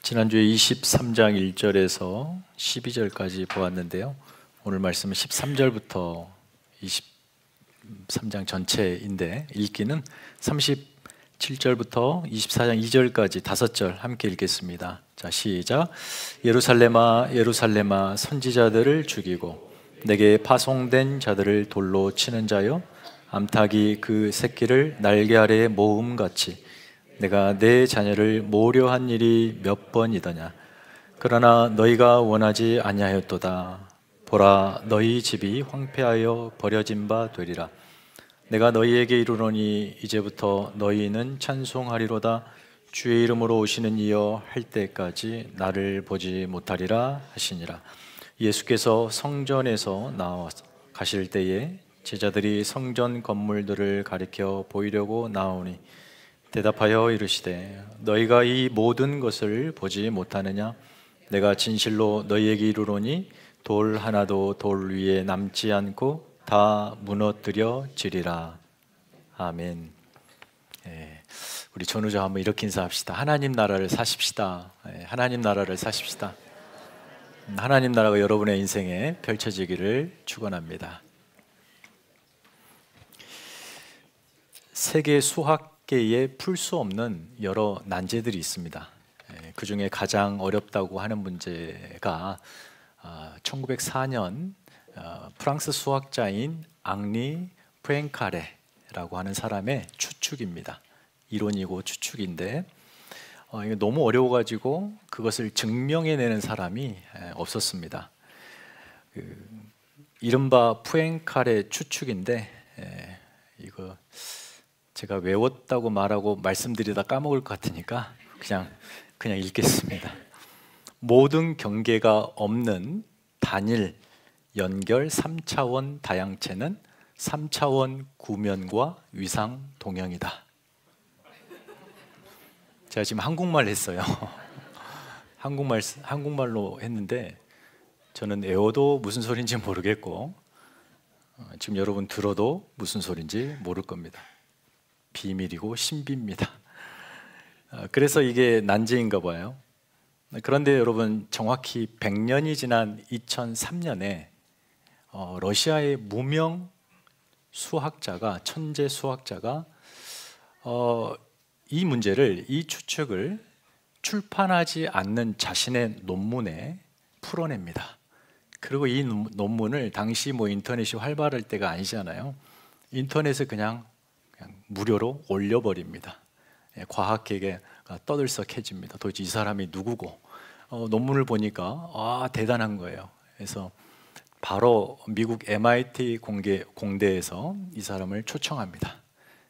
지난주에 23장 1절에서 12절까지 보았는데요. 오늘 말씀은 13절부터 23장 전체인데 읽기는 37절부터 24장 2절까지 5절 함께 읽겠습니다. 자, 시작. 예루살렘아 예루살렘아 선지자들을 죽이고 내게 파송된 자들을 돌로 치는 자여, 암탉이 그 새끼를 날개 아래에 모음같이 내가 내 자녀를 모려한 일이 몇 번이더냐. 그러나 너희가 원하지 아니하였도다. 보라, 너희 집이 황폐하여 버려진 바 되리라. 내가 너희에게 이르노니 이제부터 너희는 찬송하리로다. 주의 이름으로 오시는 이여 할 때까지 나를 보지 못하리라 하시니라. 예수께서 성전에서 나와 가실 때에 제자들이 성전 건물들을 가리켜 보이려고 나오니 대답하여 이르시되 너희가 이 모든 것을 보지 못하느냐? 내가 진실로 너희에게 이르노니 돌 하나도 돌 위에 남지 않고 다 무너뜨려지리라. 아멘. 우리 전우자 한번 이렇게 인사합시다. 하나님 나라를 사십시다. 하나님 나라를 사십시다. 하나님 나라가 여러분의 인생에 펼쳐지기를 축원합니다. 세계 수학계에 풀 수 없는 여러 난제들이 있습니다. 그 중에 가장 어렵다고 하는 문제가 1904년 프랑스 수학자인 앙리 푸엥카레라고 하는 사람의 추측입니다. 이론이고 추측인데 이게 너무 어려워가지고 그것을 증명해내는 사람이 없었습니다. 이른바 푸엥카레 추측인데 이거 제가 외웠다고 말하고 말씀드리다 까먹을 것 같으니까 그냥 읽겠습니다. 모든 경계가 없는 단일 연결 3차원 다양체는 3차원 구면과 위상 동형이다. 제가 지금 한국말 했어요. 한국말로 했는데 저는 외워도 무슨 소리인지 모르겠고 지금 여러분 들어도 무슨 소리인지 모를 겁니다. 비밀이고 신비입니다. 그래서 이게 난제인가 봐요. 그런데 여러분, 정확히 100년이 지난 2003년에 러시아의 무명 수학자가, 천재 수학자가 이 추측을 출판하지 않는 자신의 논문에 풀어냅니다. 그리고 이 논문을 당시 인터넷이 활발할 때가 아니잖아요. 인터넷에 그냥 무료로 올려버립니다. 과학계가 떠들썩해집니다. 도대체 이 사람이 누구고? 논문을 보니까 대단한 거예요. 그래서 바로 미국 MIT 공대에서 이 사람을 초청합니다.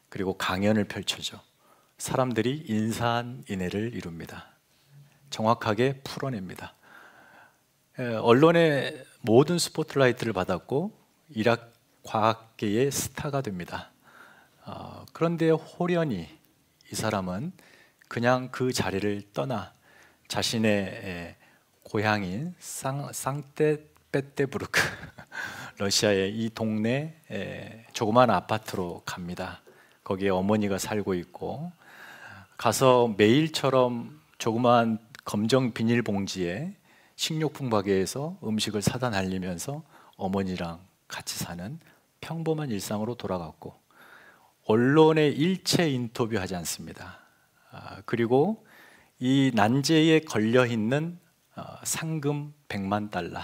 그리고 강연을 펼쳐죠. 사람들이 인산인해를 이룹니다. 정확하게 풀어냅니다. 언론의 모든 스포트라이트를 받았고 일학 과학계의 스타가 됩니다. 그런데 호련히 이 사람은 그냥 그 자리를 떠나 자신의 고향인 상트페테르부르크 러시아의 이 동네 조그만 아파트로 갑니다. 거기에 어머니가 살고 있고, 가서 매일처럼 조그만 검정 비닐봉지에 식료품 가게에서 음식을 사다 날리면서 어머니랑 같이 사는 평범한 일상으로 돌아갔고, 언론에 일체 인터뷰하지 않습니다. 그리고 이 난제에 걸려있는 상금 100만 달러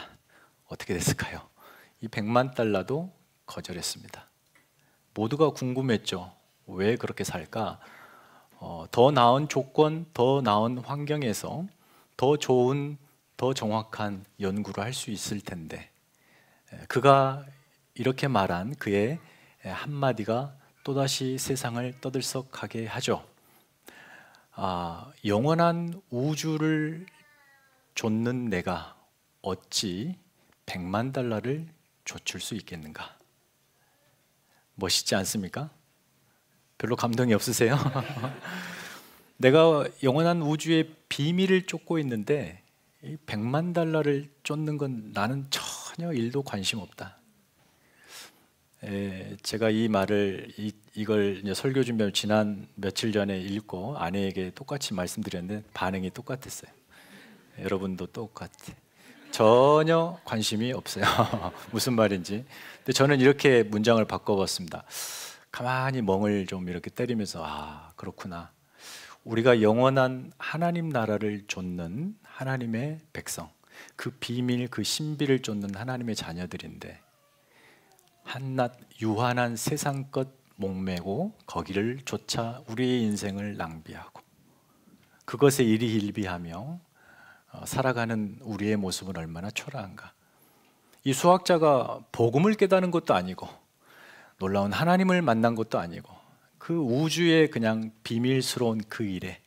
어떻게 됐을까요? 이 100만 달러도 거절했습니다. 모두가 궁금했죠. 왜 그렇게 살까? 더 나은 조건, 더 나은 환경에서 더 좋은, 더 정확한 연구를 할 수 있을 텐데, 그가 이렇게 말한 그의 한마디가 또다시 세상을 떠들썩하게 하죠. 영원한 우주를 좇는 내가 어찌 100만 달러를 좇을 수 있겠는가? 멋있지 않습니까? 별로 감동이 없으세요? 내가 영원한 우주의 비밀을 쫓고 있는데 100만 달러를 쫓는 건 나는 전혀 일도 관심 없다. 제가 이 말을 이걸 이제 설교 준비하면 지난 며칠 전에 읽고 아내에게 똑같이 말씀드렸는데 반응이 똑같았어요. 여러분도 똑같아. 전혀 관심이 없어요. 무슨 말인지. 근데 저는 이렇게 문장을 바꿔봤습니다. 가만히 멍을 좀 이렇게 때리면서 그렇구나. 우리가 영원한 하나님 나라를 좇는 하나님의 백성, 그 비밀, 그 신비를 좇는 하나님의 자녀들인데 한낱 유한한 세상 것 목매고 거기를 쫓아 우리의 인생을 낭비하고 그것에 일희일비하며 살아가는 우리의 모습은 얼마나 초라한가. 이 수학자가 복음을 깨닫는 것도 아니고 놀라운 하나님을 만난 것도 아니고 그 우주의 그냥 비밀스러운 그 일에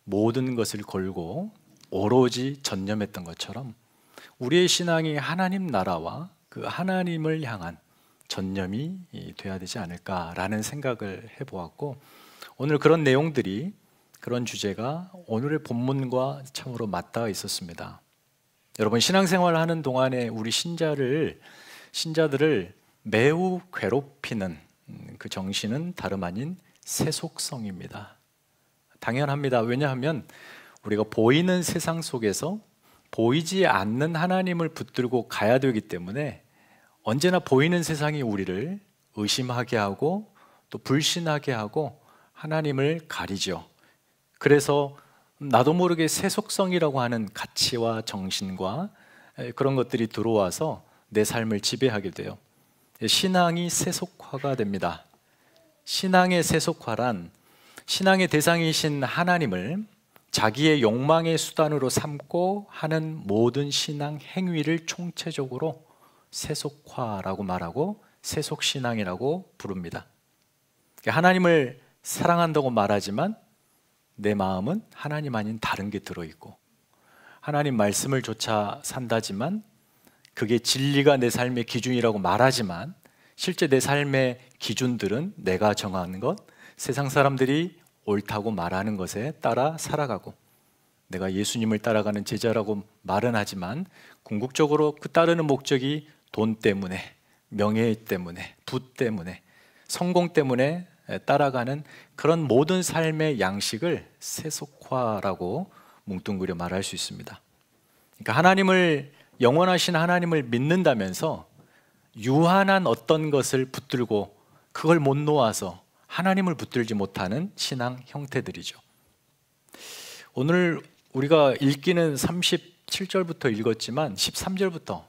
모든 것을 걸고 오로지 전념했던 것처럼 우리의 신앙이 하나님 나라와 그 하나님을 향한 전념이 돼야 되지 않을까라는 생각을 해보았고, 오늘 그런 내용들이, 그런 주제가 오늘의 본문과 참으로 맞닿아 있었습니다. 여러분, 신앙생활 하는 동안에 우리 신자들을 매우 괴롭히는 그 정신은 다름 아닌 세속성입니다. 당연합니다. 왜냐하면 우리가 보이는 세상 속에서 보이지 않는 하나님을 붙들고 가야 되기 때문에 언제나 보이는 세상이 우리를 의심하게 하고 또 불신하게 하고 하나님을 가리죠. 그래서 나도 모르게 세속성이라고 하는 가치와 정신과 그런 것들이 들어와서 내 삶을 지배하게 돼요. 신앙이 세속화가 됩니다. 신앙의 세속화란 신앙의 대상이신 하나님을 자기의 욕망의 수단으로 삼고 하는 모든 신앙 행위를 총체적으로 세속화라고 말하고 세속신앙이라고 부릅니다. 하나님을 사랑한다고 말하지만 내 마음은 하나님 아닌 다른 게 들어있고, 하나님 말씀을 쫓아 산다지만 그게 진리가 내 삶의 기준이라고 말하지만 실제 내 삶의 기준들은 내가 정하는 것, 세상 사람들이 옳다고 말하는 것에 따라 살아가고, 내가 예수님을 따라가는 제자라고 말은 하지만 궁극적으로 그 따르는 목적이 돈 때문에, 명예 때문에, 부 때문에, 성공 때문에 따라가는 그런 모든 삶의 양식을 세속화라고 뭉뚱그려 말할 수 있습니다. 그러니까 영원하신 하나님을 믿는다면서 유한한 어떤 것을 붙들고 그걸 못 놓아서 하나님을 붙들지 못하는 신앙 형태들이죠. 오늘 우리가 읽기는 37절부터 읽었지만 13절부터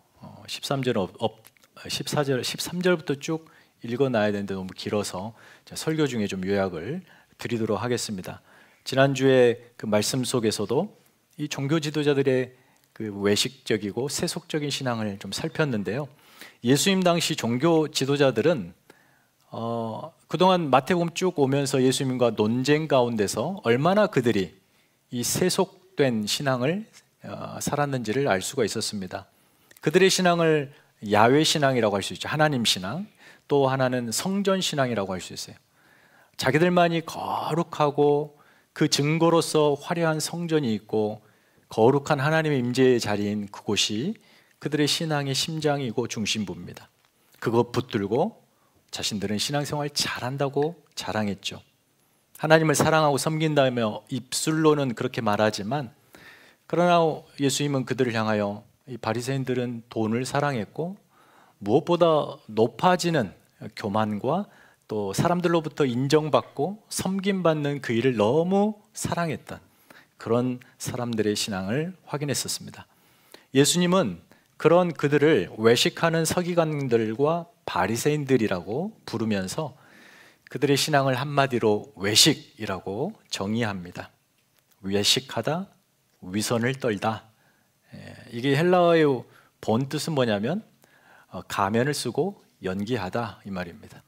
13절부터 쭉 읽어놔야 되는데 너무 길어서 설교 중에 좀 요약을 드리도록 하겠습니다. 지난주에 그 말씀 속에서도 이 종교 지도자들의 그 외식적이고 세속적인 신앙을 좀 살폈는데요. 예수님 당시 종교 지도자들은 그동안 마태복음 쭉 오면서 예수님과 논쟁 가운데서 얼마나 그들이 이 세속된 신앙을 살았는지를 알 수가 있었습니다. 그들의 신앙을 야훼 신앙이라고 할 수 있죠. 하나님 신앙. 또 하나는 성전 신앙이라고 할 수 있어요. 자기들만이 거룩하고 그 증거로서 화려한 성전이 있고 거룩한 하나님의 임재의 자리인 그곳이 그들의 신앙의 심장이고 중심부입니다. 그것 붙들고 자신들은 신앙생활 잘한다고 자랑했죠. 하나님을 사랑하고 섬긴다며 입술로는 그렇게 말하지만, 그러나 예수님은 그들을 향하여 이 바리새인들은 돈을 사랑했고 무엇보다 높아지는 교만과 또 사람들로부터 인정받고 섬김받는 그 일을 너무 사랑했던 그런 사람들의 신앙을 확인했었습니다. 예수님은 그런 그들을 외식하는 서기관들과 바리새인들이라고 부르면서 그들의 신앙을 한마디로 외식이라고 정의합니다. 외식하다, 위선을 떨다. 이게 헬라어의 본 뜻은 뭐냐면 가면을 쓰고 연기하다 이 말입니다.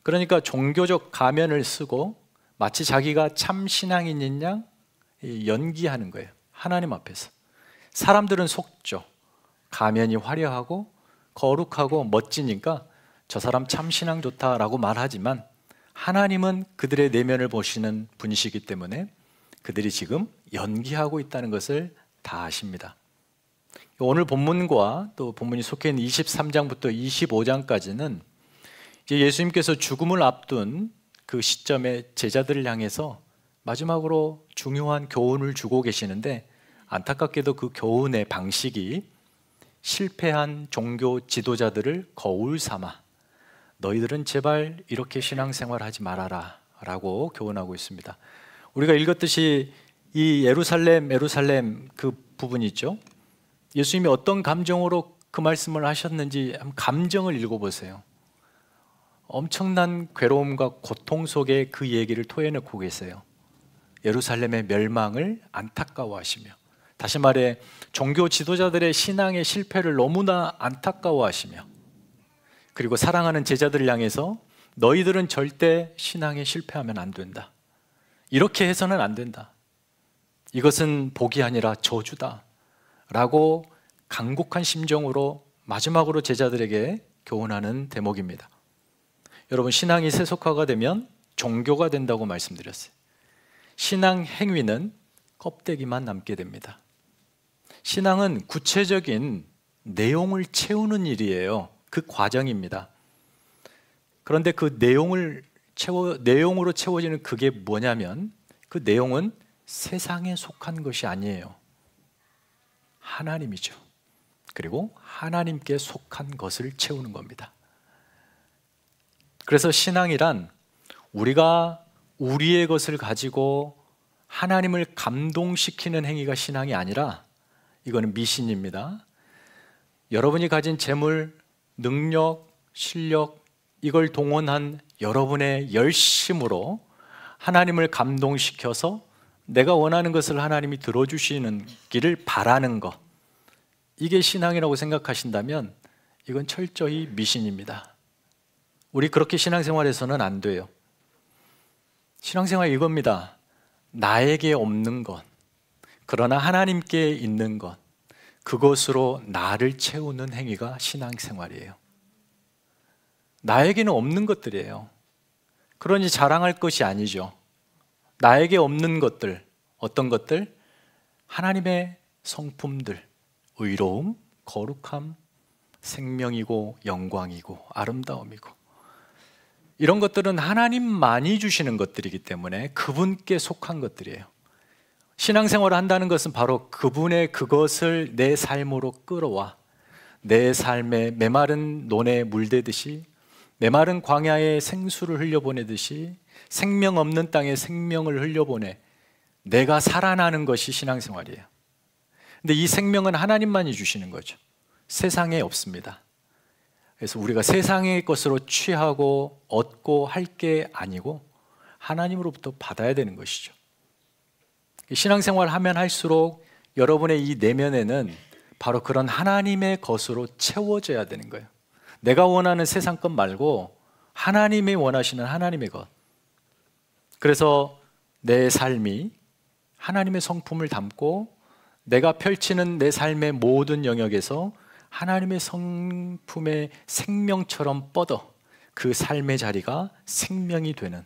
그러니까 종교적 가면을 쓰고 마치 자기가 참 신앙인인 양 연기하는 거예요. 하나님 앞에서. 사람들은 속죠. 가면이 화려하고 거룩하고 멋지니까 저 사람 참 신앙 좋다라고 말하지만 하나님은 그들의 내면을 보시는 분이시기 때문에 그들이 지금 연기하고 있다는 것을 다 아십니다. 오늘 본문과 또 본문이 속해 있는 23장부터 25장까지는 이제 예수님께서 죽음을 앞둔 그 시점에 제자들을 향해서 마지막으로 중요한 교훈을 주고 계시는데, 안타깝게도 그 교훈의 방식이 실패한 종교 지도자들을 거울 삼아 너희들은 제발 이렇게 신앙생활하지 말아라 라고 교훈하고 있습니다. 우리가 읽었듯이 이 예루살렘 그 부분이 있죠. 예수님이 어떤 감정으로 그 말씀을 하셨는지 한번 감정을 읽어보세요. 엄청난 괴로움과 고통 속에 그 얘기를 토해내고 계세요. 예루살렘의 멸망을 안타까워하시며, 다시 말해 종교 지도자들의 신앙의 실패를 너무나 안타까워하시며, 그리고 사랑하는 제자들을 향해서 너희들은 절대 신앙에 실패하면 안 된다, 이렇게 해서는 안 된다, 이것은 복이 아니라 저주다 라고 간곡한 심정으로 마지막으로 제자들에게 교훈하는 대목입니다. 여러분, 신앙이 세속화가 되면 종교가 된다고 말씀드렸어요. 신앙 행위는 껍데기만 남게 됩니다. 신앙은 구체적인 내용을 채우는 일이에요. 그 과정입니다. 그런데 그 내용으로 채워지는 그게 뭐냐면, 그 내용은 세상에 속한 것이 아니에요. 하나님이죠. 그리고 하나님께 속한 것을 채우는 겁니다. 그래서 신앙이란 우리가 우리의 것을 가지고 하나님을 감동시키는 행위가 신앙이 아니라, 이거는 미신입니다. 여러분이 가진 재물, 능력, 실력, 이걸 동원한 여러분의 열심으로 하나님을 감동시켜서 내가 원하는 것을 하나님이 들어주시는 길을 바라는 것, 이게 신앙이라고 생각하신다면 이건 철저히 미신입니다. 우리 그렇게 신앙생활해서는 안 돼요. 신앙생활 이겁니다. 나에게 없는 것, 그러나 하나님께 있는 것, 그것으로 나를 채우는 행위가 신앙생활이에요. 나에게는 없는 것들이에요. 그러니 자랑할 것이 아니죠. 나에게 없는 것들, 어떤 것들? 하나님의 성품들, 의로움, 거룩함, 생명이고 영광이고 아름다움이고, 이런 것들은 하나님만이 주시는 것들이기 때문에 그분께 속한 것들이에요. 신앙생활을 한다는 것은 바로 그분의 그것을 내 삶으로 끌어와 내 삶에 메마른 논에 물대듯이, 메마른 광야에 생수를 흘려보내듯이 생명 없는 땅에 생명을 흘려보내 내가 살아나는 것이 신앙생활이에요. 근데 이 생명은 하나님만이 주시는 거죠. 세상에 없습니다. 그래서 우리가 세상의 것으로 취하고 얻고 할 게 아니고 하나님으로부터 받아야 되는 것이죠. 신앙생활 하면 할수록 여러분의 이 내면에는 바로 그런 하나님의 것으로 채워져야 되는 거예요. 내가 원하는 세상 것 말고 하나님이 원하시는 하나님의 것. 그래서 내 삶이 하나님의 성품을 담고 내가 펼치는 내 삶의 모든 영역에서 하나님의 성품의 생명처럼 뻗어 그 삶의 자리가 생명이 되는,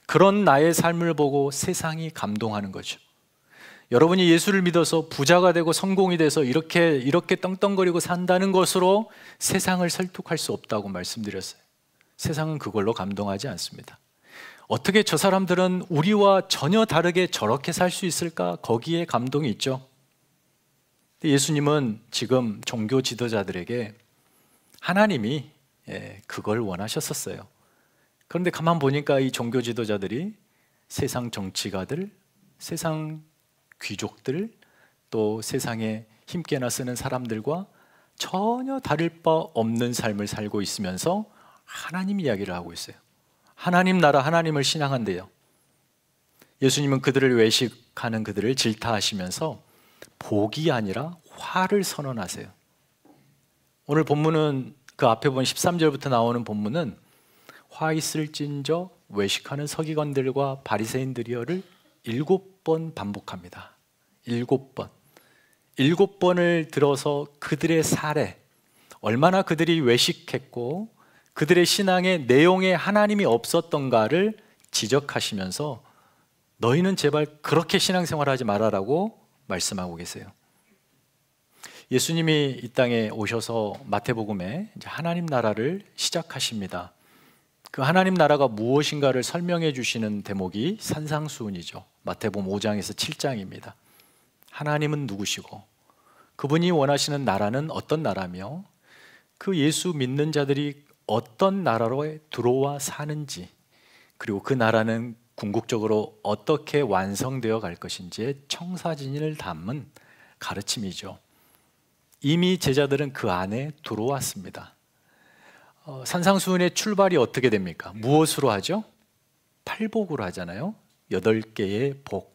그런 나의 삶을 보고 세상이 감동하는 거죠. 여러분이 예수를 믿어서 부자가 되고 성공이 돼서 이렇게 떵떵거리고 산다는 것으로 세상을 설득할 수 없다고 말씀드렸어요. 세상은 그걸로 감동하지 않습니다. 어떻게 저 사람들은 우리와 전혀 다르게 저렇게 살 수 있을까? 거기에 감동이 있죠. 예수님은 지금 종교 지도자들에게 하나님이 그걸 원하셨었어요. 그런데 가만 보니까 이 종교 지도자들이 세상 정치가들, 세상 귀족들, 또 세상에 힘께나 쓰는 사람들과 전혀 다를 바 없는 삶을 살고 있으면서 하나님 이야기를 하고 있어요. 하나님 나라, 하나님을 신앙한대요. 예수님은 그들을 외식하는 그들을 질타하시면서 복이 아니라 화를 선언하세요. 오늘 본문은 그 앞에 본 13절부터 나오는 본문은 화 있을진저 외식하는 서기관들과 바리새인들이여를 7번 반복합니다. 7번. 7번을 들어서 그들의 사례, 얼마나 그들이 외식했고 그들의 신앙의 내용에 하나님이 없었던가를 지적하시면서 너희는 제발 그렇게 신앙생활하지 말아라고 말씀하고 계세요. 예수님이 이 땅에 오셔서 마태복음에 이제 하나님 나라를 시작하십니다. 그 하나님 나라가 무엇인가를 설명해 주시는 대목이 산상수훈이죠. 마태복음 5장에서 7장입니다. 하나님은 누구시고 그분이 원하시는 나라는 어떤 나라며 그 예수 믿는 자들이 어떤 나라로 들어와 사는지, 그리고 그 나라는 궁극적으로 어떻게 완성되어 갈 것인지의 청사진을 담은 가르침이죠. 이미 제자들은 그 안에 들어왔습니다. 산상수훈의 출발이 어떻게 됩니까? 무엇으로 하죠? 팔복으로 하잖아요. 8개의 복.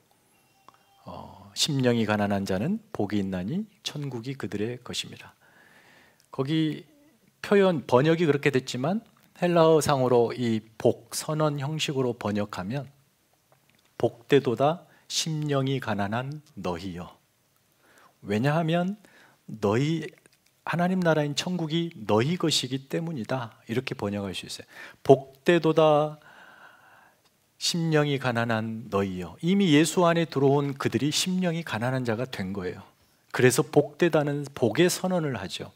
심령이 가난한 자는 복이 있나니 천국이 그들의 것입니다. 거기 표현 번역이 그렇게 됐지만 헬라어상으로 이 복 선언 형식으로 번역하면 복되도다 심령이 가난한 너희여. 왜냐하면 너희 하나님 나라인 천국이 너희 것이기 때문이다. 이렇게 번역할 수 있어요. 복되도다 심령이 가난한 너희여. 이미 예수 안에 들어온 그들이 심령이 가난한 자가 된 거예요. 그래서 복되다는 복의 선언을 하죠.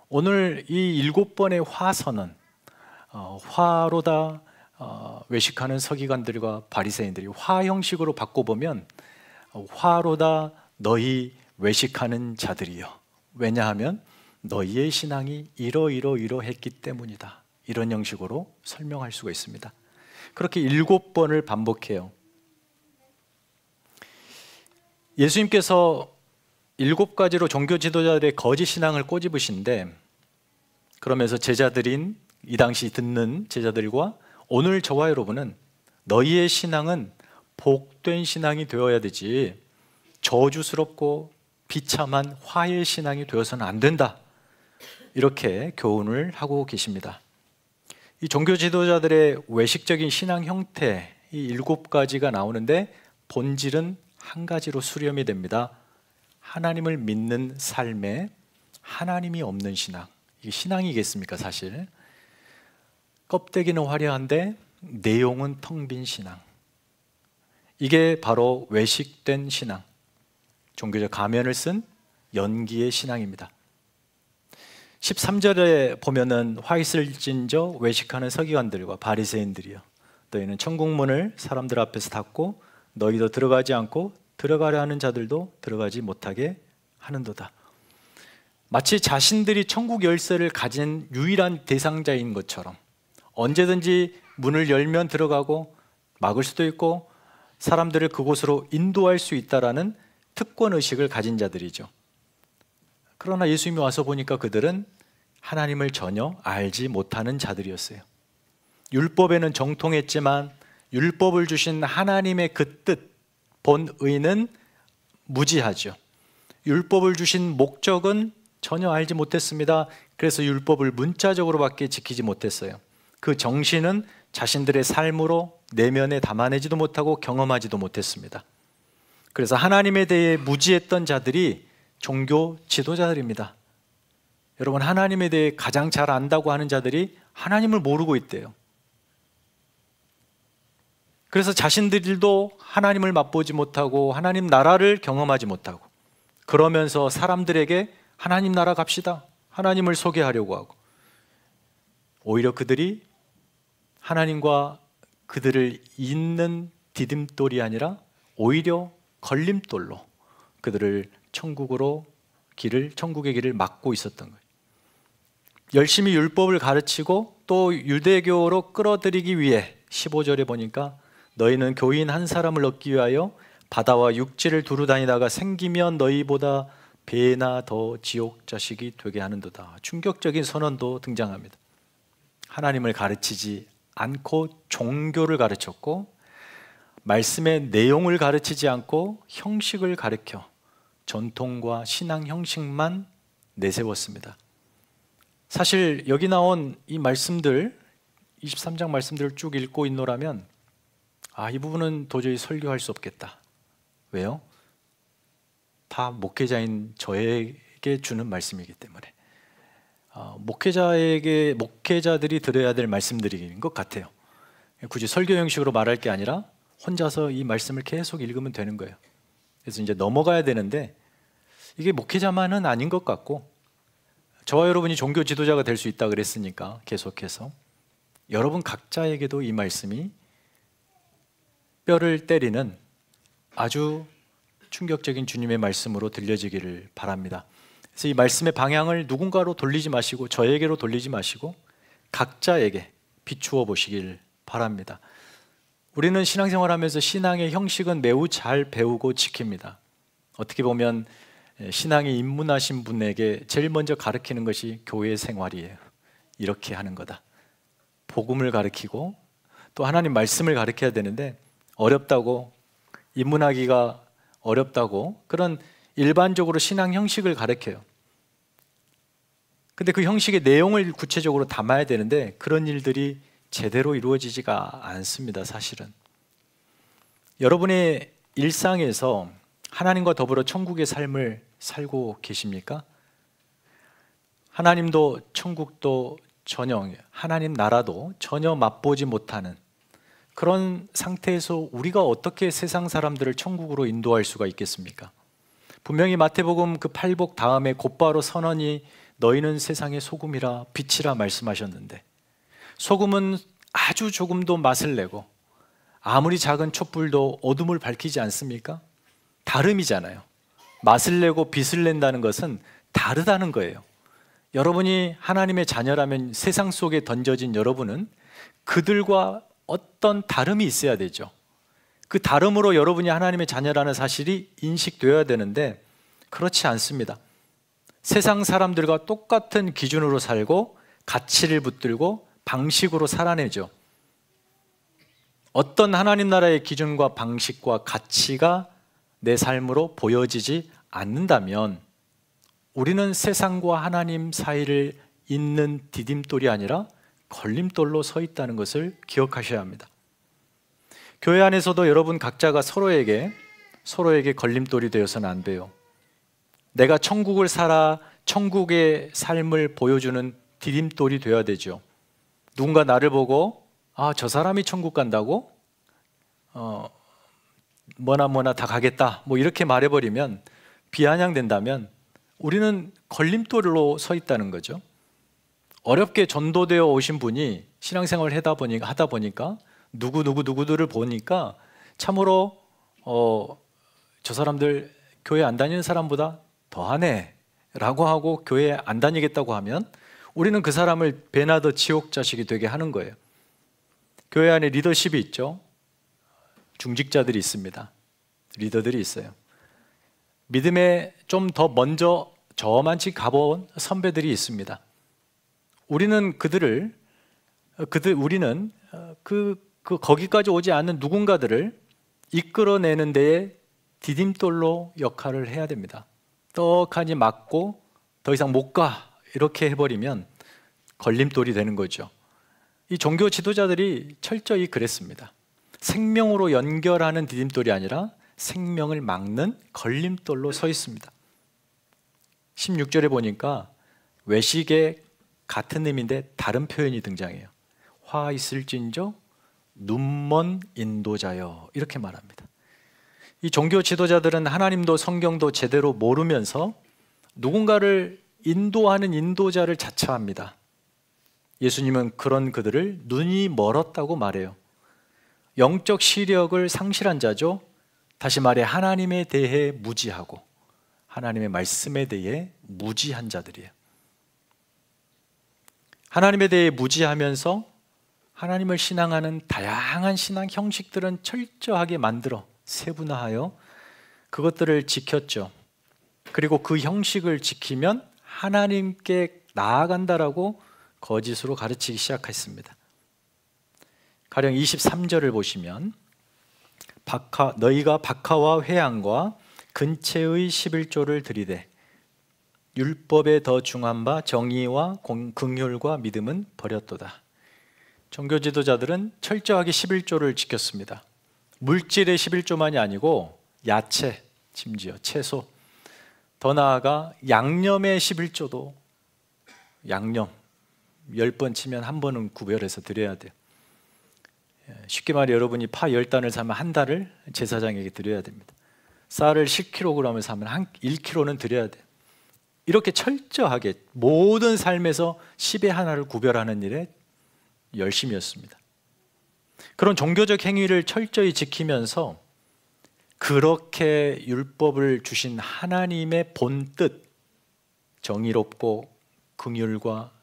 오늘 이 7번의 화 선언, 화로다 외식하는 서기관들과 바리새인들이 화 형식으로 바꿔보면 화로다 너희 외식하는 자들이여. 왜냐하면 너희의 신앙이 이러이러이러했기 때문이다. 이런 형식으로 설명할 수가 있습니다. 그렇게 7번을 반복해요. 예수님께서 7가지로 종교 지도자들의 거짓 신앙을 꼬집으신데, 그러면서 제자들인 이 당시 듣는 제자들과 오늘 저와 여러분은 너희의 신앙은 복된 신앙이 되어야 되지 저주스럽고 비참한 화의 신앙이 되어서는 안 된다. 이렇게 교훈을 하고 계십니다. 이 종교 지도자들의 외식적인 신앙 형태, 이 7가지가 나오는데 본질은 한 가지로 수렴이 됩니다. 하나님을 믿는 삶에 하나님이 없는 신앙. 이게 신앙이겠습니까, 사실? 껍데기는 화려한데 내용은 텅 빈 신앙. 이게 바로 외식된 신앙, 종교적 가면을 쓴 연기의 신앙입니다. 13절에 보면은 화 있을 진저 외식하는 서기관들과 바리새인들이여, 너희는 천국문을 사람들 앞에서 닫고 너희도 들어가지 않고 들어가려 하는 자들도 들어가지 못하게 하는도다. 마치 자신들이 천국 열쇠를 가진 유일한 대상자인 것처럼 언제든지 문을 열면 들어가고 막을 수도 있고 사람들을 그곳으로 인도할 수 있다라는 특권의식을 가진 자들이죠. 그러나 예수님이 와서 보니까 그들은 하나님을 전혀 알지 못하는 자들이었어요. 율법에는 정통했지만 율법을 주신 하나님의 그 뜻, 본의는 무지하죠. 율법을 주신 목적은 전혀 알지 못했습니다. 그래서 율법을 문자적으로밖에 지키지 못했어요. 그 정신은 자신들의 삶으로 내면에 담아내지도 못하고 경험하지도 못했습니다. 그래서 하나님에 대해 무지했던 자들이 종교 지도자들입니다. 여러분, 하나님에 대해 가장 잘 안다고 하는 자들이 하나님을 모르고 있대요. 그래서 자신들도 하나님을 맛보지 못하고 하나님 나라를 경험하지 못하고, 그러면서 사람들에게 하나님 나라 갑시다, 하나님을 소개하려고 하고, 오히려 그들이 하나님과 그들을 잇는 디딤돌이 아니라 오히려 걸림돌로 그들을 천국의 길을 막고 있었던 거예요. 열심히 율법을 가르치고 또 유대교로 끌어들이기 위해 15절에 보니까 너희는 교인 한 사람을 얻기 위하여 바다와 육지를 두루 다니다가 생기면 너희보다 배나 더 지옥 자식이 되게 하는도다. 충격적인 선언도 등장합니다. 하나님을 가르치지 않고 종교를 가르쳤고, 말씀의 내용을 가르치지 않고 형식을 가르쳐 전통과 신앙 형식만 내세웠습니다. 사실 여기 나온 이 말씀들, 23장 말씀들을 쭉 읽고 있노라면 이 부분은 도저히 설교할 수 없겠다. 왜요? 다 목회자인 저에게 주는 말씀이기 때문에. 목회자들이 들어야 될 말씀들인 것 같아요. 굳이 설교 형식으로 말할 게 아니라 혼자서 이 말씀을 계속 읽으면 되는 거예요. 그래서 이제 넘어가야 되는데 이게 목회자만은 아닌 것 같고, 저와 여러분이 종교 지도자가 될 수 있다 그랬으니까 계속해서 여러분 각자에게도 이 말씀이 뼈를 때리는 아주 충격적인 주님의 말씀으로 들려지기를 바랍니다. 그래서 이 말씀의 방향을 누군가로 돌리지 마시고 저에게로 돌리지 마시고 각자에게 비추어 보시길 바랍니다. 우리는 신앙생활하면서 신앙의 형식은 매우 잘 배우고 지킵니다. 어떻게 보면 신앙이 입문하신 분에게 제일 먼저 가르치는 것이 교회 생활이에요. 이렇게 하는 거다. 복음을 가르치고 또 하나님 말씀을 가르쳐야 되는데 어렵다고, 입문하기가 어렵다고 그런 일반적으로 신앙 형식을 가르쳐요. 근데 그 형식의 내용을 구체적으로 담아야 되는데 그런 일들이 제대로 이루어지지가 않습니다. 사실은 여러분의 일상에서 하나님과 더불어 천국의 삶을 살고 계십니까? 하나님도 천국도 전혀, 하나님 나라도 전혀 맛보지 못하는 그런 상태에서 우리가 어떻게 세상 사람들을 천국으로 인도할 수가 있겠습니까? 분명히 마태복음 그 8복 다음에 곧바로 선언이 너희는 세상의 소금이라 빛이라 말씀하셨는데, 소금은 아주 조금도 맛을 내고 아무리 작은 촛불도 어둠을 밝히지 않습니까? 다름이잖아요. 맛을 내고 빛을 낸다는 것은 다르다는 거예요. 여러분이 하나님의 자녀라면 세상 속에 던져진 여러분은 그들과 어떤 다름이 있어야 되죠. 그 다름으로 여러분이 하나님의 자녀라는 사실이 인식되어야 되는데 그렇지 않습니다. 세상 사람들과 똑같은 기준으로 살고 가치를 붙들고 방식으로 살아내죠. 어떤 하나님 나라의 기준과 방식과 가치가 내 삶으로 보여지지 않는다면 우리는 세상과 하나님 사이를 잇는 디딤돌이 아니라 걸림돌로 서 있다는 것을 기억하셔야 합니다. 교회 안에서도 여러분 각자가 서로에게 걸림돌이 되어서는 안 돼요. 내가 천국을 살아 천국의 삶을 보여주는 디딤돌이 되어야 되죠. 누군가 나를 보고 저 사람이 천국 간다고? 뭐나 다 가겠다 뭐 이렇게 말해버리면, 비아냥된다면 우리는 걸림돌로 서 있다는 거죠. 어렵게 전도되어 오신 분이 신앙생활을 하다 보니까 누구들을 보니까 참으로 저 사람들 교회 안 다니는 사람보다 더하네 라고 하고 교회 안 다니겠다고 하면 우리는 그 사람을 배나 더 지옥 자식이 되게 하는 거예요. 교회 안에 리더십이 있죠. 중직자들이 있습니다. 리더들이 있어요. 믿음에 좀 더 먼저 저만치 가본 선배들이 있습니다. 우리는 우리는 거기까지 오지 않는 누군가들을 이끌어내는 데에 디딤돌로 역할을 해야 됩니다. 떡하니 맞고 더 이상 못 가 이렇게 해버리면 걸림돌이 되는 거죠. 이 종교 지도자들이 철저히 그랬습니다. 생명으로 연결하는 디딤돌이 아니라 생명을 막는 걸림돌로 서 있습니다. 16절에 보니까 외식의 같은 의미인데 다른 표현이 등장해요. 화 있을진저 눈먼 인도자여 이렇게 말합니다. 이 종교 지도자들은 하나님도 성경도 제대로 모르면서 누군가를 인도하는 인도자를 자처합니다. 예수님은 그런 그들을 눈이 멀었다고 말해요. 영적 시력을 상실한 자죠. 다시 말해 하나님에 대해 무지하고 하나님의 말씀에 대해 무지한 자들이에요. 하나님에 대해 무지하면서 하나님을 신앙하는 다양한 신앙 형식들은 철저하게 만들어 세분화하여 그것들을 지켰죠. 그리고 그 형식을 지키면 하나님께 나아간다라고 거짓으로 가르치기 시작했습니다. 가령 23절을 보시면 너희가 박하와 회향과 근체의 11조를 드리되 율법에 더 중한 바 정의와 긍휼과 믿음은 버렸도다. 종교 지도자들은 철저하게 11조를 지켰습니다. 물질의 11조만이 아니고 야채, 심지어 채소, 더 나아가 양념의 11조도 양념 10번 치면 한 번은 구별해서 드려야 돼요. 쉽게 말해 여러분이 파 10단을 사면 한 달을 제사장에게 드려야 됩니다. 쌀을 10kg을 사면 1kg는 드려야 돼요. 이렇게 철저하게 모든 삶에서 10의 하나를 구별하는 일에 열심이었습니다. 그런 종교적 행위를 철저히 지키면서 그렇게 율법을 주신 하나님의 본뜻, 정의롭고 긍휼과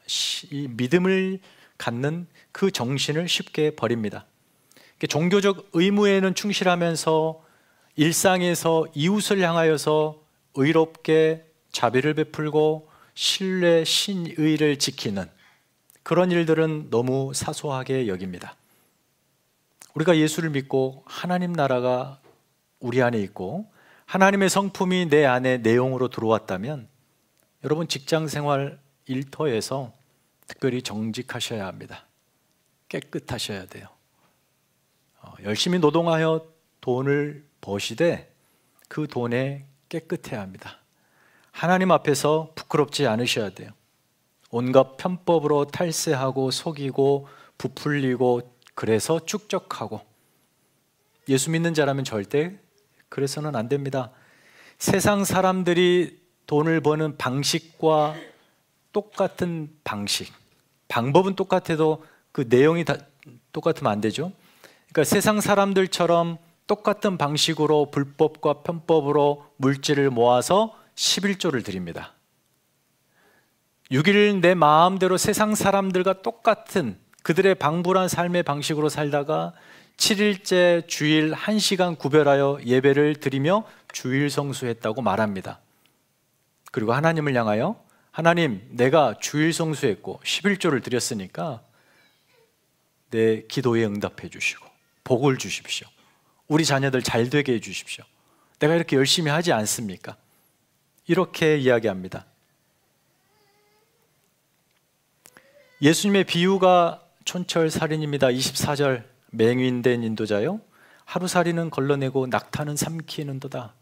믿음을 갖는 그 정신을 쉽게 버립니다. 종교적 의무에는 충실하면서 일상에서 이웃을 향하여서 의롭게 자비를 베풀고 신뢰, 신의를 지키는 그런 일들은 너무 사소하게 여깁니다. 우리가 예수를 믿고 하나님 나라가 우리 안에 있고 하나님의 성품이 내 안에 내용으로 들어왔다면 여러분 직장생활 일터에서 특별히 정직하셔야 합니다. 깨끗하셔야 돼요. 열심히 노동하여 돈을 버시되 그 돈에 깨끗해야 합니다. 하나님 앞에서 부끄럽지 않으셔야 돼요. 온갖 편법으로 탈세하고 속이고 부풀리고 그래서 축적하고 예수 믿는 자라면 절대 그래서는 안 됩니다. 세상 사람들이 돈을 버는 방식과 똑같은 방식, 방법은 똑같아도 그 내용이 다 똑같으면 안 되죠. 그러니까 세상 사람들처럼 똑같은 방식으로 불법과 편법으로 물질을 모아서 11조를 드립니다. 6일 내 마음대로 세상 사람들과 똑같은 그들의 방불한 삶의 방식으로 살다가 7일째 주일 1시간 구별하여 예배를 드리며 주일 성수했다고 말합니다. 그리고 하나님을 향하여 하나님, 내가 주일 성수했고 11조를 드렸으니까 내 기도에 응답해 주시고 복을 주십시오. 우리 자녀들 잘 되게 해 주십시오. 내가 이렇게 열심히 하지 않습니까? 이렇게 이야기합니다. 예수님의 비유가 촌철살인입니다. 24절 맹인된 인도자요 하루살이는 걸러내고 낙타는 삼키는도다.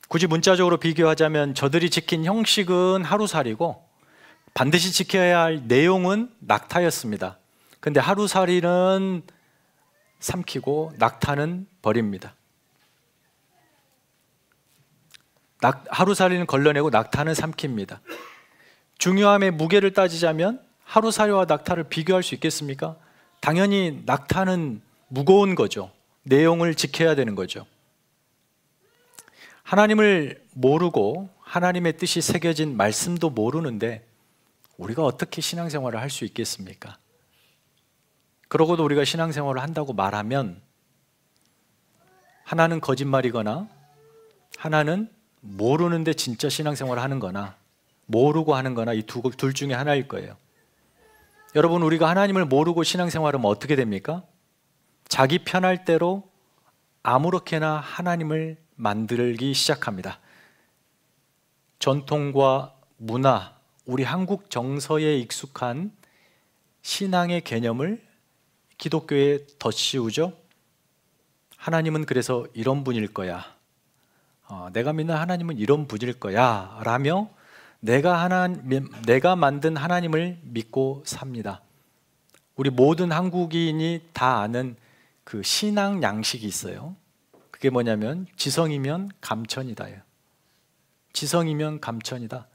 굳이 문자적으로 비교하자면 저들이 지킨 형식은 하루살이고 반드시 지켜야 할 내용은 낙타였습니다. 근데 하루살이는 삼키고 낙타는 버립니다. 하루살이는 걸러내고 낙타는 삼킵니다. 중요함의 무게를 따지자면 하루살이와 낙타를 비교할 수 있겠습니까? 당연히 낙타는 무거운 거죠. 내용을 지켜야 되는 거죠. 하나님을 모르고 하나님의 뜻이 새겨진 말씀도 모르는데 우리가 어떻게 신앙생활을 할 수 있겠습니까? 그러고도 우리가 신앙생활을 한다고 말하면 하나는 거짓말이거나 하나는 모르는데 진짜 신앙생활을 하는 거나 모르고 하는 거나 이 둘 중에 하나일 거예요. 여러분, 우리가 하나님을 모르고 신앙생활하면 어떻게 됩니까? 자기 편할 대로 아무렇게나 하나님을 만들기 시작합니다. 전통과 문화, 우리 한국 정서에 익숙한 신앙의 개념을 기독교에 덧씌우죠. 하나님은 그래서 이런 분일 거야. 내가 믿는 하나님은 이런 분일 거야 라며 내가 만든 하나님을 믿고 삽니다. 우리 모든 한국인이 다 아는 그 신앙 양식이 있어요. 그게 뭐냐면 지성이면 감천이다요. 지성이면 감천이다.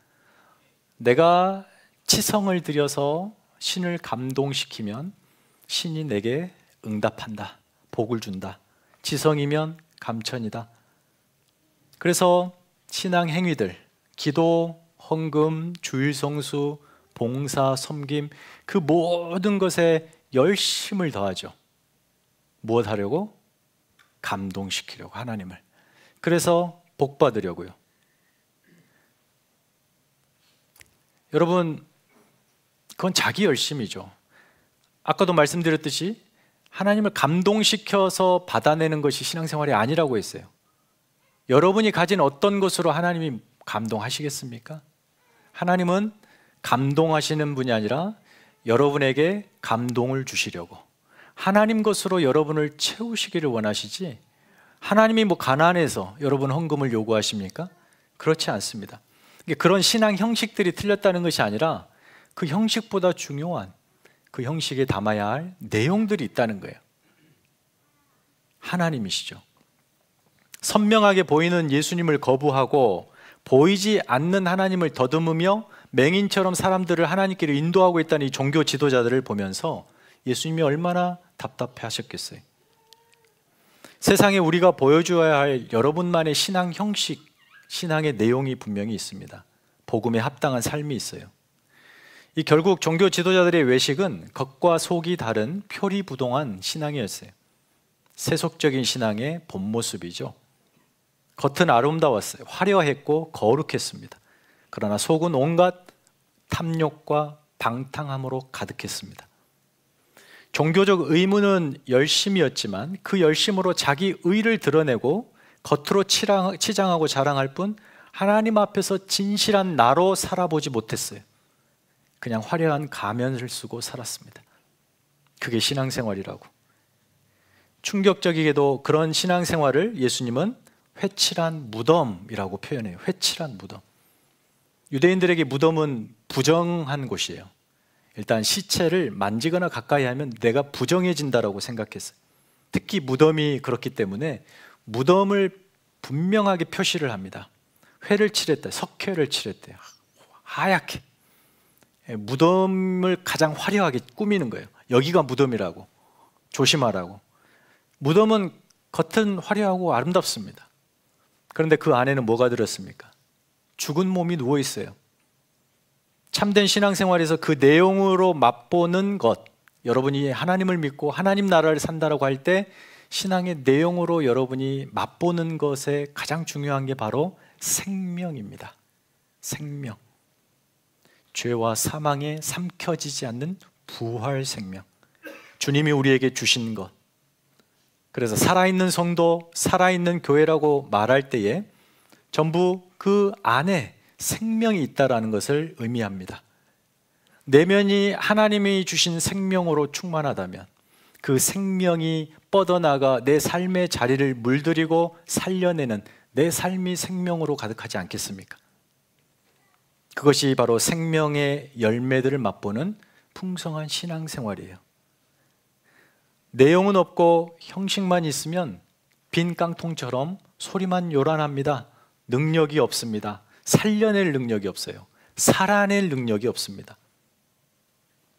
내가 치성을 들여서 신을 감동시키면 신이 내게 응답한다. 복을 준다. 지성이면 감천이다. 그래서 신앙 행위들, 기도, 헌금, 주일성수, 봉사, 섬김 그 모든 것에 열심을 더하죠. 무엇 하려고? 감동시키려고 하나님을. 그래서 복 받으려고요. 여러분, 그건 자기 열심이죠. 아까도 말씀드렸듯이 하나님을 감동시켜서 받아내는 것이 신앙생활이 아니라고 했어요. 여러분이 가진 어떤 것으로 하나님이 감동하시겠습니까? 하나님은 감동하시는 분이 아니라 여러분에게 감동을 주시려고 하나님 것으로 여러분을 채우시기를 원하시지, 하나님이 가난해서 여러분 헌금을 요구하십니까? 그렇지 않습니다. 그런 신앙 형식들이 틀렸다는 것이 아니라 그 형식보다 중요한 그 형식에 담아야 할 내용들이 있다는 거예요. 하나님이시죠. 선명하게 보이는 예수님을 거부하고 보이지 않는 하나님을 더듬으며 맹인처럼 사람들을 하나님께로 인도하고 있다는 이 종교 지도자들을 보면서 예수님이 얼마나 답답해 하셨겠어요. 세상에 우리가 보여줘야 할 여러분만의 신앙 형식, 신앙의 내용이 분명히 있습니다. 복음에 합당한 삶이 있어요. 이 결국 종교 지도자들의 외식은 겉과 속이 다른 표리부동한 신앙이었어요. 세속적인 신앙의 본 모습이죠. 겉은 아름다웠어요. 화려했고 거룩했습니다. 그러나 속은 온갖 탐욕과 방탕함으로 가득했습니다. 종교적 의무는 열심이었지만 그 열심으로 자기 의를 드러내고 겉으로 치장하고 자랑할 뿐 하나님 앞에서 진실한 나로 살아보지 못했어요. 그냥 화려한 가면을 쓰고 살았습니다. 그게 신앙생활이라고. 충격적이게도 그런 신앙생활을 예수님은 회칠한 무덤이라고 표현해요. 회칠한 무덤. 유대인들에게 무덤은 부정한 곳이에요. 일단 시체를 만지거나 가까이 하면 내가 부정해진다라고 생각했어요. 특히 무덤이 그렇기 때문에 무덤을 분명하게 표시를 합니다. 회를 칠했다, 석회를 칠했대요. 하얗게. 무덤을 가장 화려하게 꾸미는 거예요. 여기가 무덤이라고, 조심하라고. 무덤은 겉은 화려하고 아름답습니다. 그런데 그 안에는 뭐가 들었습니까? 죽은 몸이 누워 있어요. 참된 신앙생활에서 그 내용으로 맛보는 것, 여러분이 하나님을 믿고 하나님 나라를 산다라고 할 때 신앙의 내용으로 여러분이 맛보는 것에 가장 중요한 게 바로 생명입니다. 생명. 죄와 사망에 삼켜지지 않는 부활 생명. 주님이 우리에게 주신 것. 그래서 살아있는 성도, 살아있는 교회라고 말할 때에 전부 그 안에 생명이 있다라는 것을 의미합니다. 내면이 하나님이 주신 생명으로 충만하다면 그 생명이 뻗어나가 내 삶의 자리를 물들이고 살려내는 내 삶이 생명으로 가득하지 않겠습니까? 그것이 바로 생명의 열매들을 맛보는 풍성한 신앙생활이에요. 내용은 없고 형식만 있으면 빈 깡통처럼 소리만 요란합니다. 능력이 없습니다. 살려낼 능력이 없어요. 살아낼 능력이 없습니다.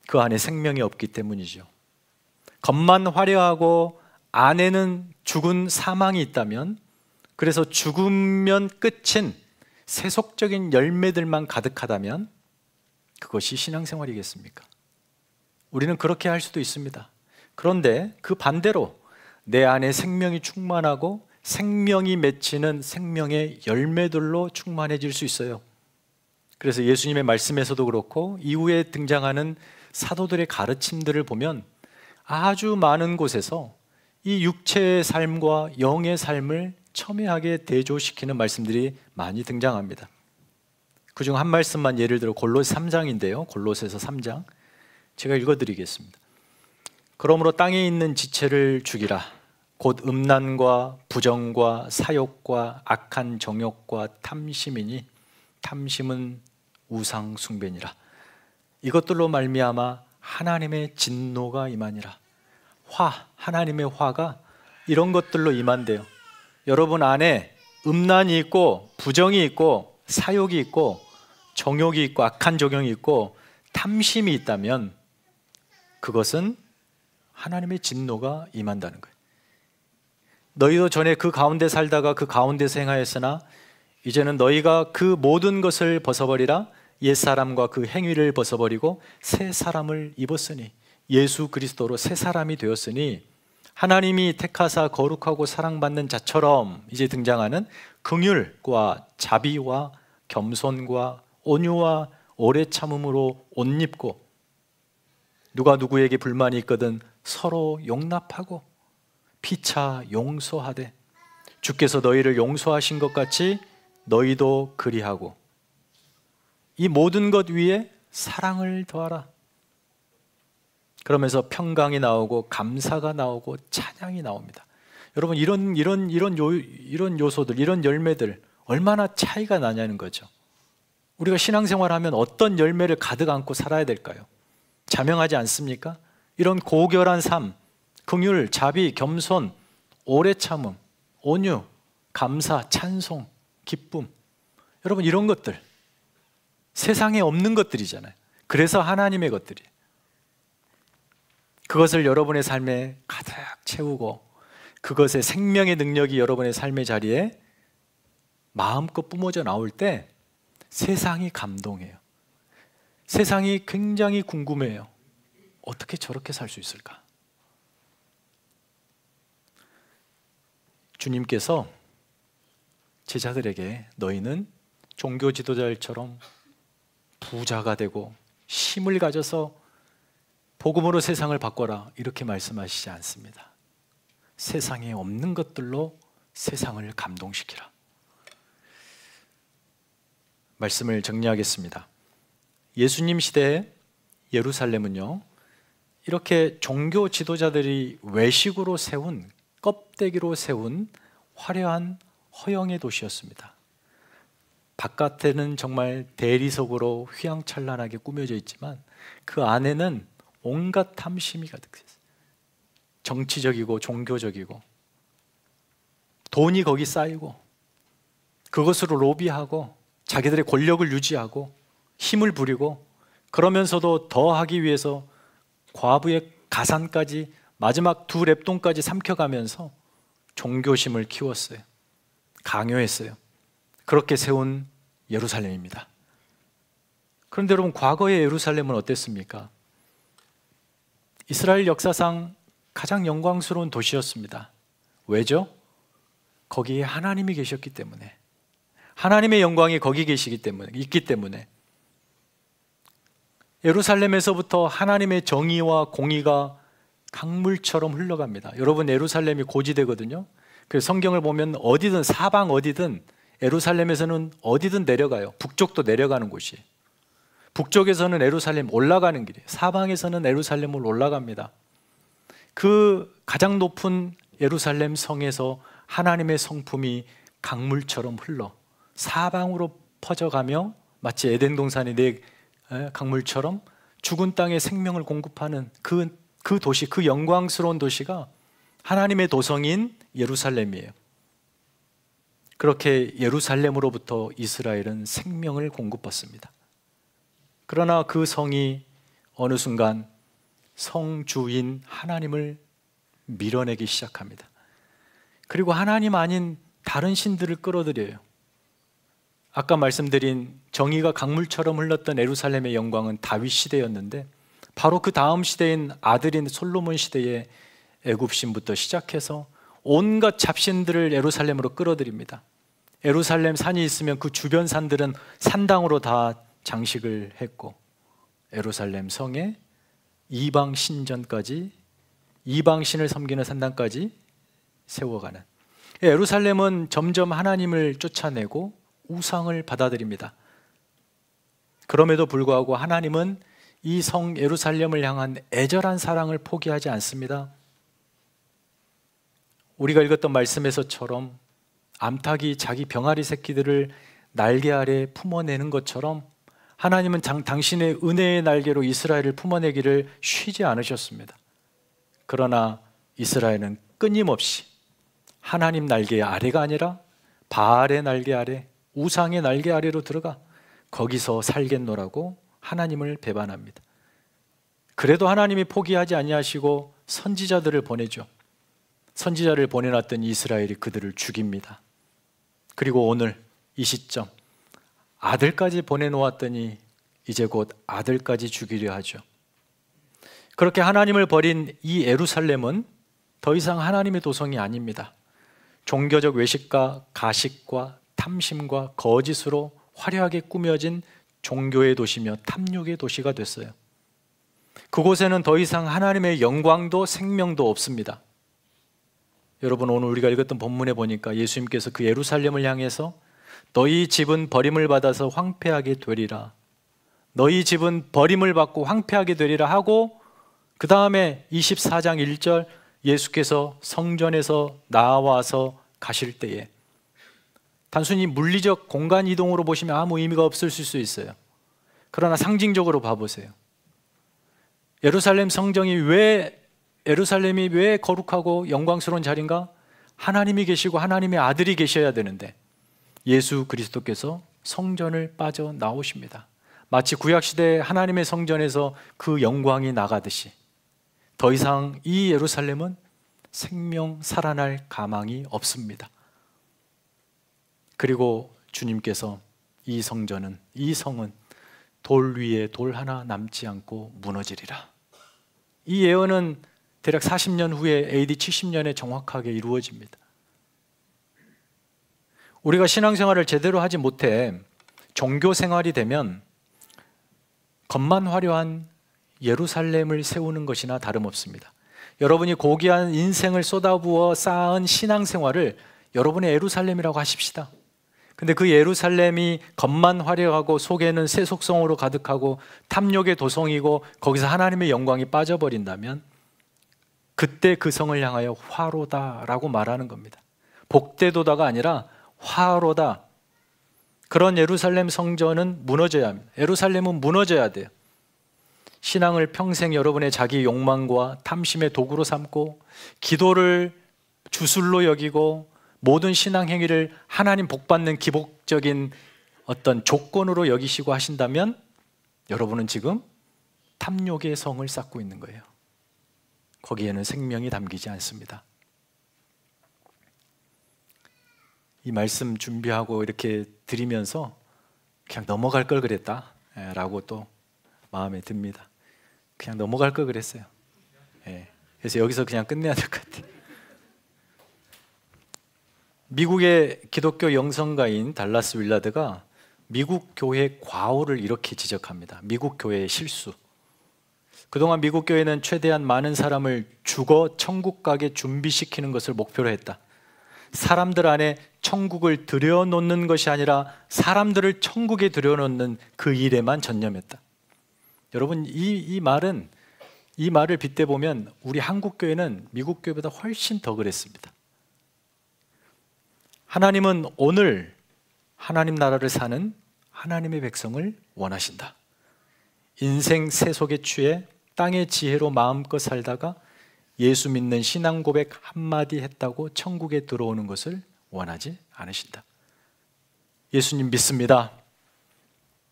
그 안에 생명이 없기 때문이죠. 겉만 화려하고 안에는 죽은 사망이 있다면, 그래서 죽으면 끝인 세속적인 열매들만 가득하다면 그것이 신앙생활이겠습니까? 우리는 그렇게 할 수도 있습니다. 그런데 그 반대로 내 안에 생명이 충만하고 생명이 맺히는 생명의 열매들로 충만해질 수 있어요. 그래서 예수님의 말씀에서도 그렇고 이후에 등장하는 사도들의 가르침들을 보면 아주 많은 곳에서 이 육체의 삶과 영의 삶을 첨예하게 대조시키는 말씀들이 많이 등장합니다. 그중 한 말씀만 예를 들어 골로새 3장인데요. 골로새서 3장 제가 읽어드리겠습니다. 그러므로 땅에 있는 지체를 죽이라. 곧 음란과 부정과 사욕과 악한 정욕과 탐심이니 탐심은 우상 숭배니라. 이것들로 말미암아 하나님의 진노가 임하니라. 하나님의 화가 이런 것들로 임한대요. 여러분 안에 음란이 있고 부정이 있고 사욕이 있고 정욕이 있고 악한 정욕이 있고 탐심이 있다면 그것은 하나님의 진노가 임한다는 거예요. 너희도 전에 그 가운데 살다가 그 가운데서 행하였으나 이제는 너희가 그 모든 것을 벗어버리라. 옛사람과 그 행위를 벗어버리고 새 사람을 입었으니, 예수 그리스도로 새 사람이 되었으니 하나님이 택하사 거룩하고 사랑받는 자처럼 이제 등장하는 긍휼과 자비와 겸손과 온유와 오래 참음으로 옷 입고, 누가 누구에게 불만이 있거든 서로 용납하고 피차 용서하되 주께서 너희를 용서하신 것 같이 너희도 그리하고 이 모든 것 위에 사랑을 더하라. 그러면서 평강이 나오고 감사가 나오고 찬양이 나옵니다. 여러분 이런 요소들, 이런 열매들 얼마나 차이가 나냐는 거죠. 우리가 신앙생활하면 어떤 열매를 가득 안고 살아야 될까요? 자명하지 않습니까? 이런 고결한 삶, 긍휼, 자비, 겸손, 오래 참음, 온유, 감사, 찬송, 기쁨. 여러분 이런 것들 세상에 없는 것들이잖아요. 그래서 하나님의 것들이에요. 그것을 여러분의 삶에 가득 채우고 그것의 생명의 능력이 여러분의 삶의 자리에 마음껏 뿜어져 나올 때 세상이 감동해요. 세상이 굉장히 궁금해요. 어떻게 저렇게 살 수 있을까? 주님께서 제자들에게 너희는 종교 지도자들처럼 부자가 되고 힘을 가져서 복음으로 세상을 바꿔라 이렇게 말씀하시지 않습니다. 세상에 없는 것들로 세상을 감동시키라. 말씀을 정리하겠습니다. 예수님 시대에 예루살렘은요, 이렇게 종교 지도자들이 외식으로 세운, 껍데기로 세운 화려한 허영의 도시였습니다. 바깥에는 정말 대리석으로 휘황찬란하게 꾸며져 있지만 그 안에는 온갖 탐심이 가득했어요. 정치적이고 종교적이고 돈이 거기 쌓이고 그것으로 로비하고 자기들의 권력을 유지하고 힘을 부리고 그러면서도 더 하기 위해서 과부의 가산까지 마지막 두 랩돈까지 삼켜가면서 종교심을 키웠어요. 강요했어요. 그렇게 세운 예루살렘입니다. 그런데 여러분, 과거의 예루살렘은 어땠습니까? 이스라엘 역사상 가장 영광스러운 도시였습니다. 왜죠? 거기에 하나님이 계셨기 때문에, 하나님의 영광이 거기 계시기 때문에, 있기 때문에 예루살렘에서부터 하나님의 정의와 공의가 강물처럼 흘러갑니다. 여러분, 예루살렘이 고지대거든요. 그래서 성경을 보면 어디든, 사방 어디든 예루살렘에서는 어디든 내려가요. 북쪽도 내려가는 곳이. 북쪽에서는 예루살렘 올라가는 길이에요. 사방에서는 예루살렘을 올라갑니다. 그 가장 높은 예루살렘 성에서 하나님의 성품이 강물처럼 흘러 사방으로 퍼져가며 마치 에덴 동산의 네 강물처럼 죽은 땅에 생명을 공급하는 그 도시, 그 영광스러운 도시가 하나님의 도성인 예루살렘이에요. 그렇게 예루살렘으로부터 이스라엘은 생명을 공급받습니다. 그러나 그 성이 어느 순간 성주인 하나님을 밀어내기 시작합니다. 그리고 하나님 아닌 다른 신들을 끌어들여요. 아까 말씀드린 정의가 강물처럼 흘렀던 예루살렘의 영광은 다윗 시대였는데 바로 그 다음 시대인 아들인 솔로몬 시대의 애굽신부터 시작해서 온갖 잡신들을 예루살렘으로 끌어들입니다. 예루살렘 산이 있으면 그 주변 산들은 산당으로 다 장식을 했고 예루살렘 성에 이방 신전까지, 이방 신을 섬기는 산당까지 세워가는, 예루살렘은 점점 하나님을 쫓아내고 우상을 받아들입니다. 그럼에도 불구하고 하나님은 이 성 예루살렘을 향한 애절한 사랑을 포기하지 않습니다. 우리가 읽었던 말씀에서처럼 암탉이 자기 병아리 새끼들을 날개 아래 품어내는 것처럼 하나님은 당신의 은혜의 날개로 이스라엘을 품어내기를 쉬지 않으셨습니다. 그러나 이스라엘은 끊임없이 하나님 날개 아래가 아니라 바알의 날개 아래, 우상의 날개 아래로 들어가 거기서 살겠노라고 하나님을 배반합니다. 그래도 하나님이 포기하지 아니하시고 선지자들을 보내죠. 선지자를 보내놨던 이스라엘이 그들을 죽입니다. 그리고 오늘 이 시점 아들까지 보내놓았더니 이제 곧 아들까지 죽이려 하죠. 그렇게 하나님을 버린 이 예루살렘은 더 이상 하나님의 도성이 아닙니다. 종교적 외식과 가식과 탐심과 거짓으로 화려하게 꾸며진 종교의 도시며 탐욕의 도시가 됐어요. 그곳에는 더 이상 하나님의 영광도 생명도 없습니다. 여러분, 오늘 우리가 읽었던 본문에 보니까 예수님께서 그 예루살렘을 향해서 너희 집은 버림을 받아서 황폐하게 되리라, 너희 집은 버림을 받고 황폐하게 되리라 하고 그 다음에 24장 1절 예수께서 성전에서 나와서 가실 때에, 단순히 물리적 공간 이동으로 보시면 아무 의미가 없을 수 있어요. 그러나 상징적으로 봐보세요. 예루살렘 성전이 예루살렘이 왜 거룩하고 영광스러운 자리인가? 하나님이 계시고 하나님의 아들이 계셔야 되는데 예수 그리스도께서 성전을 빠져나오십니다. 마치 구약시대 하나님의 성전에서 그 영광이 나가듯이 더 이상 이 예루살렘은 생명 살아날 가망이 없습니다. 그리고 주님께서 이 성전은, 이 성은 돌 위에 돌 하나 남지 않고 무너지리라. 이 예언은 대략 40년 후에 AD 70년에 정확하게 이루어집니다. 우리가 신앙생활을 제대로 하지 못해 종교 생활이 되면 겉만 화려한 예루살렘을 세우는 것이나 다름없습니다. 여러분이 고귀한 인생을 쏟아부어 쌓은 신앙생활을 여러분의 예루살렘이라고 하십시다. 근데 그 예루살렘이 겉만 화려하고 속에는 세속성으로 가득하고 탐욕의 도성이고 거기서 하나님의 영광이 빠져버린다면 그때 그 성을 향하여 화로다라고 말하는 겁니다. 복되도다가 아니라 화로다. 그런 예루살렘 성전은 무너져야 합니다. 예루살렘은 무너져야 돼요. 신앙을 평생 여러분의 자기 욕망과 탐심의 도구로 삼고 기도를 주술로 여기고 모든 신앙 행위를 하나님 복받는 기복적인 어떤 조건으로 여기시고 하신다면 여러분은 지금 탐욕의 성을 쌓고 있는 거예요. 거기에는 생명이 담기지 않습니다. 이 말씀 준비하고 이렇게 드리면서 그냥 넘어갈 걸 그랬다 라고 또 마음에 듭니다. 그냥 넘어갈 걸 그랬어요. 그래서 여기서 그냥 끝내야 될 것 같아요. 미국의 기독교 영성가인 달라스 윌라드가 미국 교회 과오를 이렇게 지적합니다. 미국 교회의 실수. 그동안 미국 교회는 최대한 많은 사람을 죽어 천국 가게 준비시키는 것을 목표로 했다. 사람들 안에 천국을 들여놓는 것이 아니라 사람들을 천국에 들여놓는 그 일에만 전념했다. 여러분, 이 말을 빗대보면 우리 한국 교회는 미국 교회보다 훨씬 더 그랬습니다. 하나님은 오늘 하나님 나라를 사는 하나님의 백성을 원하신다. 인생 세속에 취해 땅의 지혜로 마음껏 살다가 예수 믿는 신앙 고백 한마디 했다고 천국에 들어오는 것을 원하지 않으신다. 예수님 믿습니다.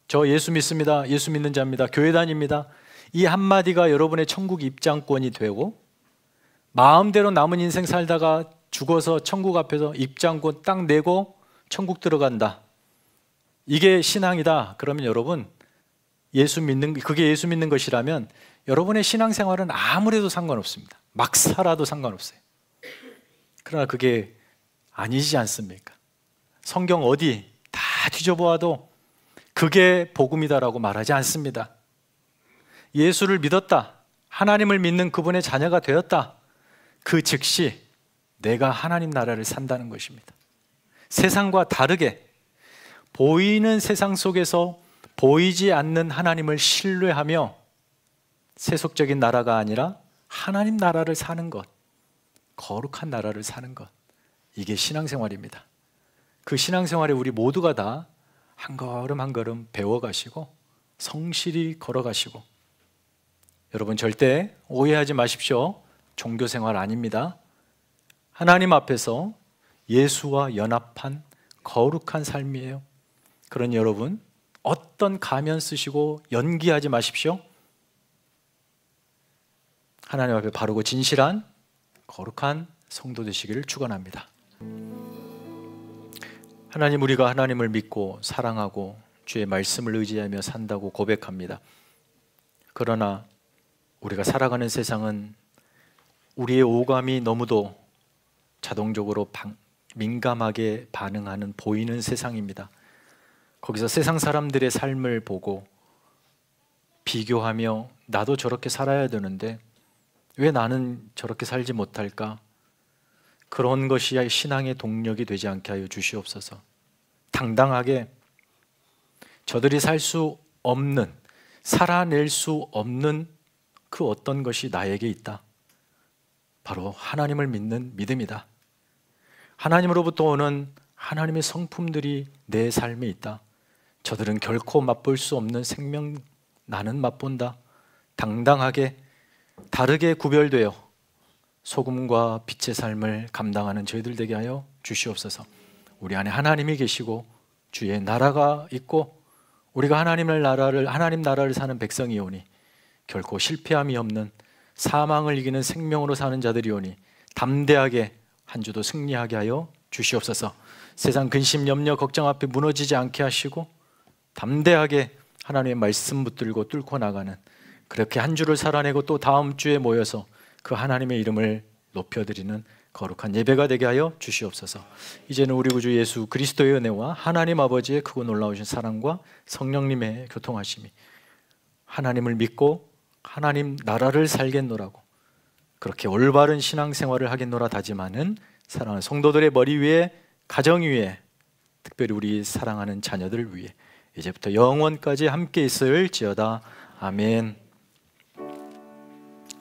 저 예수 믿습니다. 예수 믿는 자입니다. 교회 다닙니다. 이 한마디가 여러분의 천국 입장권이 되고 마음대로 남은 인생 살다가 죽어서 천국 앞에서 입장권 딱 내고 천국 들어간다. 이게 신앙이다. 그러면 여러분 그게 예수 믿는 것이라면 여러분의 신앙생활은 아무래도 상관없습니다. 막 살아도 상관없어요. 그러나 그게 아니지 않습니까? 성경 어디 다 뒤져보아도 그게 복음이다라고 말하지 않습니다. 예수를 믿었다. 하나님을 믿는 그분의 자녀가 되었다. 그 즉시 내가 하나님 나라를 산다는 것입니다. 세상과 다르게 보이는 세상 속에서 보이지 않는 하나님을 신뢰하며 세속적인 나라가 아니라 하나님 나라를 사는 것, 거룩한 나라를 사는 것, 이게 신앙생활입니다. 그 신앙생활에 우리 모두가 다 한 걸음 한 걸음 배워가시고 성실히 걸어가시고, 여러분 절대 오해하지 마십시오. 종교생활 아닙니다. 하나님 앞에서 예수와 연합한 거룩한 삶이에요. 그러니 여러분 어떤 가면 쓰시고 연기하지 마십시오. 하나님 앞에 바르고 진실한 거룩한 성도 되시기를 축원합니다. 하나님, 우리가 하나님을 믿고 사랑하고 주의 말씀을 의지하며 산다고 고백합니다. 그러나 우리가 살아가는 세상은 우리의 오감이 너무도 자동적으로 민감하게 반응하는 보이는 세상입니다. 거기서 세상 사람들의 삶을 보고 비교하며 나도 저렇게 살아야 되는데 왜 나는 저렇게 살지 못할까? 그런 것이 신앙의 동력이 되지 않게 하여 주시옵소서. 당당하게 저들이 살 수 없는, 살아낼 수 없는 그 어떤 것이 나에게 있다. 바로 하나님을 믿는 믿음이다. 하나님으로부터 오는 하나님의 성품들이 내 삶에 있다. 저들은 결코 맛볼 수 없는 생명, 나는 맛본다. 당당하게 다르게 구별되어 소금과 빛의 삶을 감당하는 저희들 되게 하여 주시옵소서. 우리 안에 하나님이 계시고 주의 나라가 있고 우리가 하나님 나라를 사는 백성이오니 결코 실패함이 없는 사망을 이기는 생명으로 사는 자들이오니 담대하게 한 주도 승리하게 하여 주시옵소서. 세상 근심, 염려, 걱정 앞에 무너지지 않게 하시고 담대하게 하나님의 말씀 붙들고 뚫고 나가는, 그렇게 한 주를 살아내고 또 다음 주에 모여서 그 하나님의 이름을 높여드리는 거룩한 예배가 되게 하여 주시옵소서. 이제는 우리 구주 예수 그리스도의 은혜와 하나님 아버지의 크고 놀라우신 사랑과 성령님의 교통하심이, 하나님을 믿고 하나님 나라를 살겠노라고 그렇게 올바른 신앙생활을 하겠노라 다짐하는 사랑하는 성도들의 머리 위에, 가정 위에, 특별히 우리 사랑하는 자녀들 위에 이제부터 영원까지 함께 있을지어다. 아멘.